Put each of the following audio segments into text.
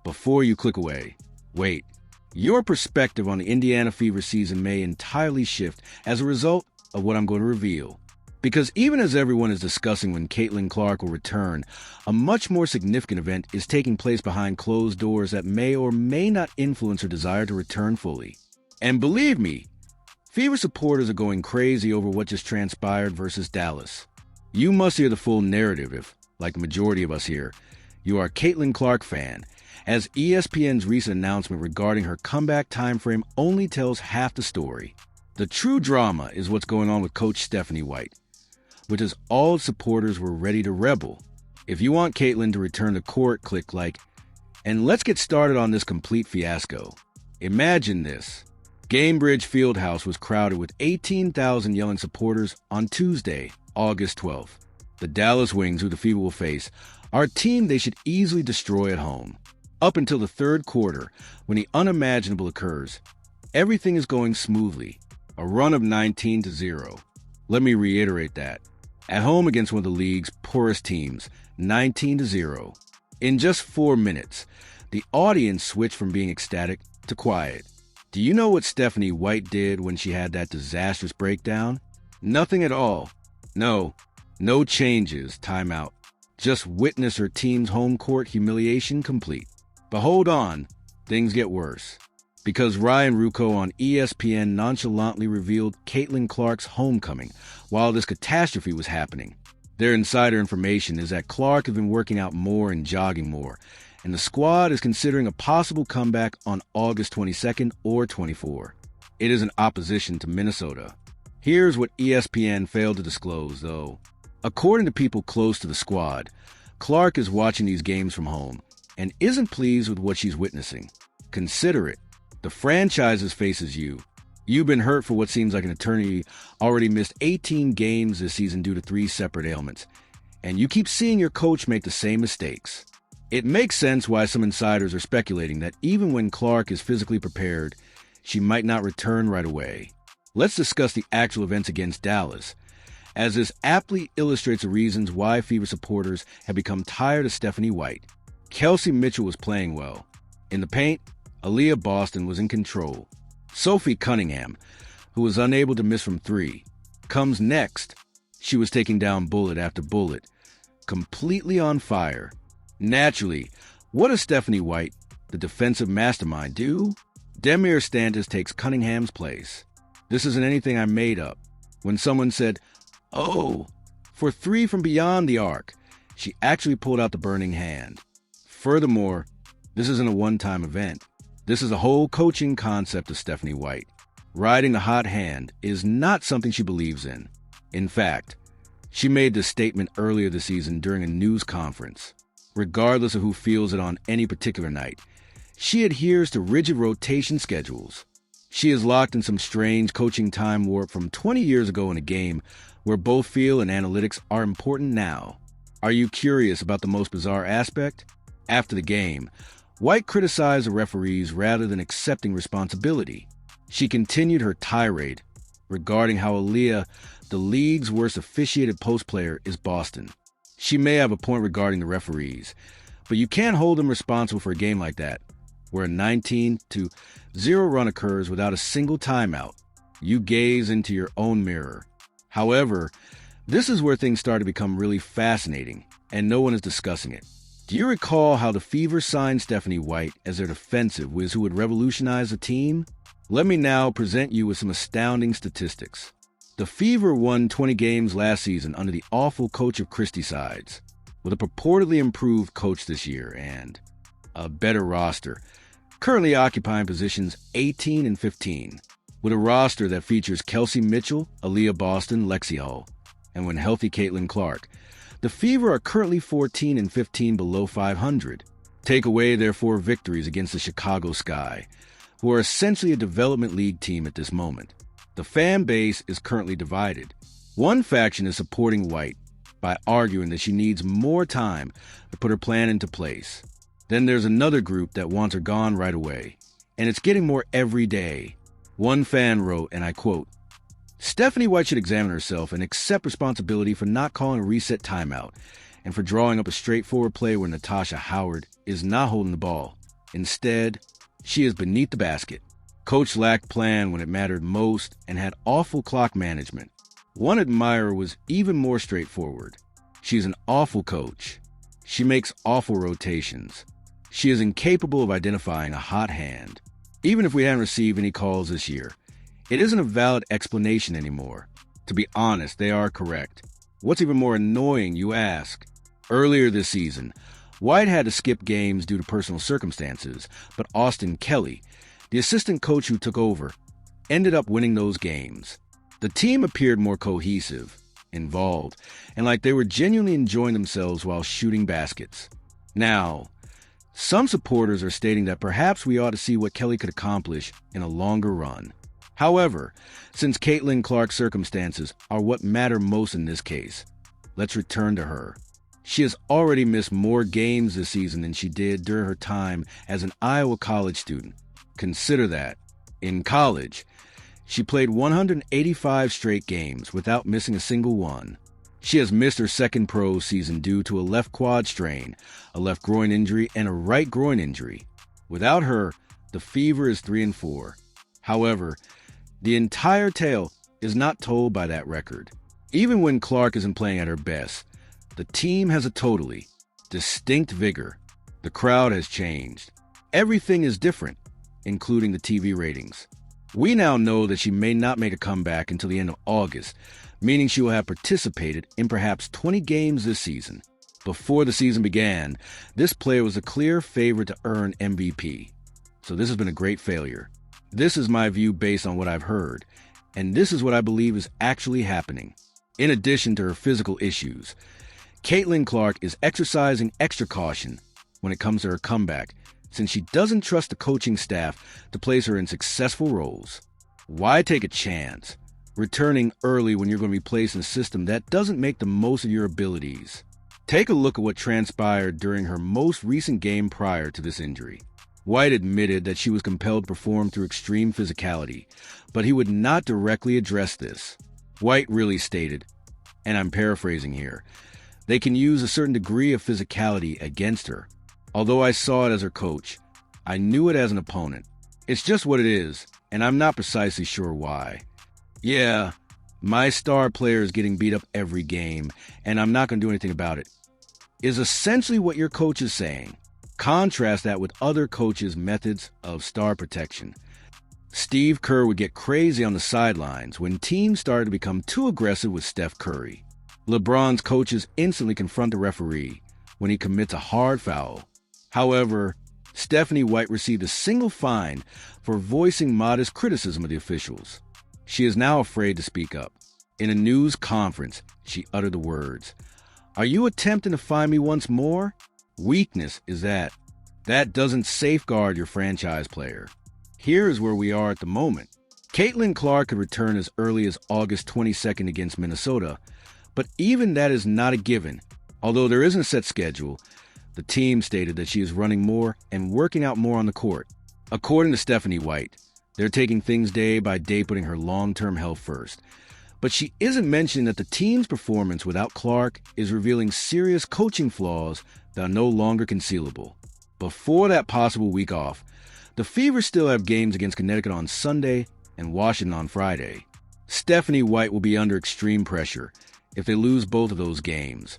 before you click away, wait. Your perspective on the Indiana Fever season may entirely shift as a result of what I'm going to reveal. Because even as everyone is discussing when Caitlyn Clark will return, a much more significant event is taking place behind closed doors that may or may not influence her desire to return fully. And believe me, Fever supporters are going crazy over what just transpired versus Dallas. You must hear the full narrative if, like the majority of us here, you are a Caitlyn Clark fan, as ESPN's recent announcement regarding her comeback timeframe only tells half the story. The true drama is what's going on with Coach Stephanie White, which is all supporters were ready to rebel. If you want Caitlyn to return to court, click like. And let's get started on this complete fiasco. Imagine this. Gamebridge Fieldhouse was crowded with 18,000 yelling supporters on Tuesday, August 12th. The Dallas Wings, who the Fever will face, are a team they should easily destroy at home. Up until the third quarter, when the unimaginable occurs, everything is going smoothly. A run of 19-0. Let me reiterate that. At home against one of the league's poorest teams, 19-0. In just 4 minutes, the audience switched from being ecstatic to quiet. Do you know what Stephanie White did when she had that disastrous breakdown? Nothing at all. No changes, timeout. Just witness her team's home court humiliation complete. But hold on, things get worse. Because Ryan Ruocco on ESPN nonchalantly revealed Caitlyn Clark's homecoming while this catastrophe was happening. Their insider information is that Clark has been working out more and jogging more, and the squad is considering a possible comeback on August 22nd or 24th. It is in opposition to Minnesota. Here's what ESPN failed to disclose, though. According to people close to the squad, Clark is watching these games from home and isn't pleased with what she's witnessing. Consider it. The franchise faces you. You've been hurt for what seems like an eternity, already missed 18 games this season due to 3 separate ailments, and you keep seeing your coach make the same mistakes. It makes sense why some insiders are speculating that even when Clark is physically prepared, she might not return right away. Let's discuss the actual events against Dallas, as this aptly illustrates the reasons why Fever supporters have become tired of Stephanie White. Kelsey Mitchell was playing well. In the paint, Aaliyah Boston was in control. Sophie Cunningham, who was unable to miss from 3, comes next. She was taking down bullet after bullet, completely on fire. Naturally, what does Stephanie White, the defensive mastermind, do? Demir Stantis takes Cunningham's place. This isn't anything I made up. When someone said, "Oh," for 3 from beyond the arc, she actually pulled out the burning hand. Furthermore, this isn't a one-time event. This is a whole coaching concept of Stephanie White. Riding the hot hand is not something she believes in. In fact, she made this statement earlier this season during a news conference. Regardless of who feels it on any particular night, she adheres to rigid rotation schedules. She is locked in some strange coaching time warp from 20 years ago in a game where both feel and analytics are important now. Are you curious about the most bizarre aspect? After the game, White criticized the referees rather than accepting responsibility. She continued her tirade regarding how Aaliyah, the league's worst officiated post player, is Boston. She may have a point regarding the referees, but you can't hold them responsible for a game like that, where a 19-0 run occurs without a single timeout. You gaze into your own mirror. However, this is where things start to become really fascinating, and no one is discussing it. Do you recall how the Fever signed Stephanie White as their defensive whiz who would revolutionize the team? Let me now present you with some astounding statistics. The Fever won 20 games last season under the awful coach of Christie sides, with a purportedly improved coach this year and a better roster, currently occupying positions 18 and 15, with a roster that features Kelsey Mitchell, Aaliyah Boston, Lexi Hull, and when healthy Caitlyn Clark. The Fever are currently 14 and 15 below 500. Take away their 4 victories against the Chicago Sky, who are essentially a development league team at this moment. The fan base is currently divided. One faction is supporting White by arguing that she needs more time to put her plan into place. Then there's another group that wants her gone right away, and it's getting more every day. One fan wrote, and I quote, "Stephanie White should examine herself and accept responsibility for not calling a reset timeout and for drawing up a straightforward play where Natasha Howard is not holding the ball. Instead, she is beneath the basket. Coach lacked plan when it mattered most and had awful clock management. One admirer was even more straightforward. She's an awful coach. She makes awful rotations. She is incapable of identifying a hot hand. Even if we hadn't received any calls this year, it isn't a valid explanation anymore. To be honest, they are correct. What's even more annoying, you ask? Earlier this season, White had to skip games due to personal circumstances, but Austin Kelly, the assistant coach who took over, ended up winning those games. The team appeared more cohesive, involved, and like they were genuinely enjoying themselves while shooting baskets. Now, some supporters are stating that perhaps we ought to see what Kelly could accomplish in a longer run. However, since Caitlyn Clark's circumstances are what matter most in this case, let's return to her. She has already missed more games this season than she did during her time as an Iowa college student. Consider that. In college, she played 185 straight games without missing a single one. She has missed her second pro season due to a left quad strain, a left groin injury, and a right groin injury. Without her, the Fever is 3-4. However, the entire tale is not told by that record. Even when Clark isn't playing at her best, the team has a totally distinct vigor. The crowd has changed. Everything is different, including the TV ratings. We now know that she may not make a comeback until the end of August, meaning she will have participated in perhaps 20 games this season. Before the season began, this player was a clear favorite to earn MVP. So this has been a great failure. This is my view based on what I've heard, and this is what I believe is actually happening. In addition to her physical issues, Caitlyn Clark is exercising extra caution when it comes to her comeback, since she doesn't trust the coaching staff to place her in successful roles. Why take a chance, returning early when you're going to be placed in a system that doesn't make the most of your abilities? Take a look at what transpired during her most recent game prior to this injury. White admitted that she was compelled to perform through extreme physicality, but he would not directly address this. White really stated, and I'm paraphrasing here, they can use a certain degree of physicality against her. Although I saw it as her coach, I knew it as an opponent. It's just what it is, and I'm not precisely sure why. Yeah, my star player is getting beat up every game, and I'm not going to do anything about it, is essentially what your coach is saying. Contrast that with other coaches' methods of star protection. Steve Kerr would get crazy on the sidelines when teams started to become too aggressive with Steph Curry. LeBron's coaches instantly confront the referee when he commits a hard foul. However, Stephanie White received a single fine for voicing modest criticism of the officials. She is now afraid to speak up. In a news conference, she uttered the words, "Are you attempting to find me once more?" Weakness is that. That doesn't safeguard your franchise player. Here is where we are at the moment. Caitlyn Clark could return as early as August 22nd against Minnesota, but even that is not a given. Although there isn't a set schedule, the team stated that she is running more and working out more on the court. According to Stephanie White, they're taking things day by day, putting her long-term health first. But she isn't mentioning that the team's performance without Clark is revealing serious coaching flaws that are no longer concealable. Before that possible week off, the Fever still have games against Connecticut on Sunday and Washington on Friday. Stephanie White will be under extreme pressure if they lose both of those games,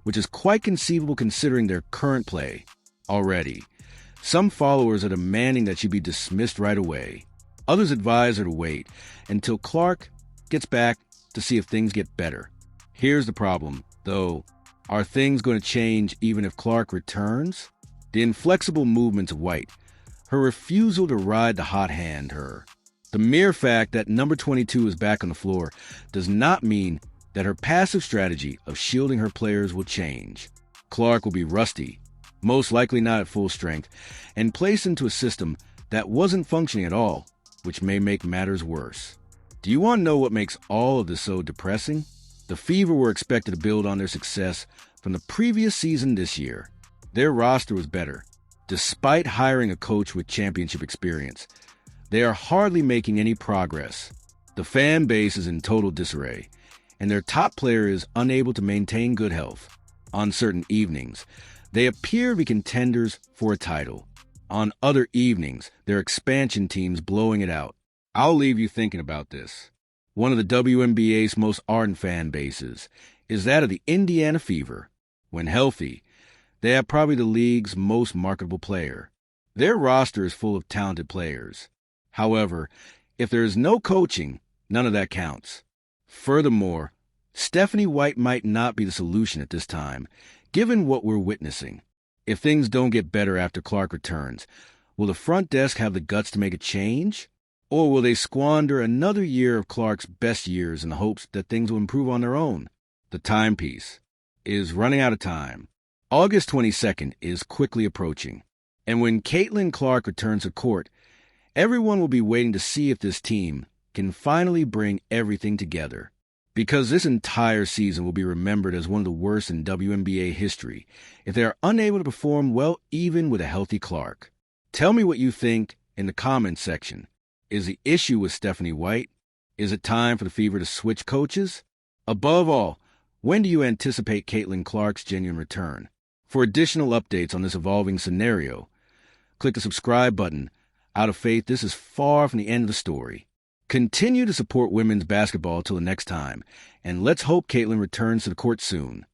which is quite conceivable considering their current play. Already, some followers are demanding that she be dismissed right away. Others advise her to wait until Clark gets back to see if things get better. Here's the problem, though. Are things going to change even if Clark returns? The inflexible movements of White, her refusal to ride the hot hand, the mere fact that number 22 is back on the floor does not mean that her passive strategy of shielding her players will change. Clark will be rusty, most likely not at full strength, and placed into a system that wasn't functioning at all, which may make matters worse. Do you want to know what makes all of this so depressing? The Fever were expected to build on their success from the previous season this year. Their roster was better. Despite hiring a coach with championship experience, they are hardly making any progress. The fan base is in total disarray, and their top player is unable to maintain good health. On certain evenings, they appear to be contenders for a title. On other evenings, their expansion teams blowing it out. I'll leave you thinking about this. One of the WNBA's most ardent fan bases is that of the Indiana Fever. When healthy, they have probably the league's most marketable player. Their roster is full of talented players. However, if there is no coaching, none of that counts. Furthermore, Stephanie White might not be the solution at this time, given what we're witnessing. If things don't get better after Clark returns, will the front desk have the guts to make a change? Or will they squander another year of Clark's best years in the hopes that things will improve on their own? The timepiece is running out of time. August 22nd is quickly approaching, and when Caitlyn Clark returns to court, everyone will be waiting to see if this team can finally bring everything together. Because this entire season will be remembered as one of the worst in WNBA history if they are unable to perform well even with a healthy Clark. Tell me what you think in the comments section. Is the issue with Stephanie White? Is it time for the Fever to switch coaches? Above all, when do you anticipate Caitlyn Clark's genuine return? For additional updates on this evolving scenario, click the subscribe button. Out of faith, this is far from the end of the story. Continue to support women's basketball till the next time, and let's hope Caitlyn returns to the court soon.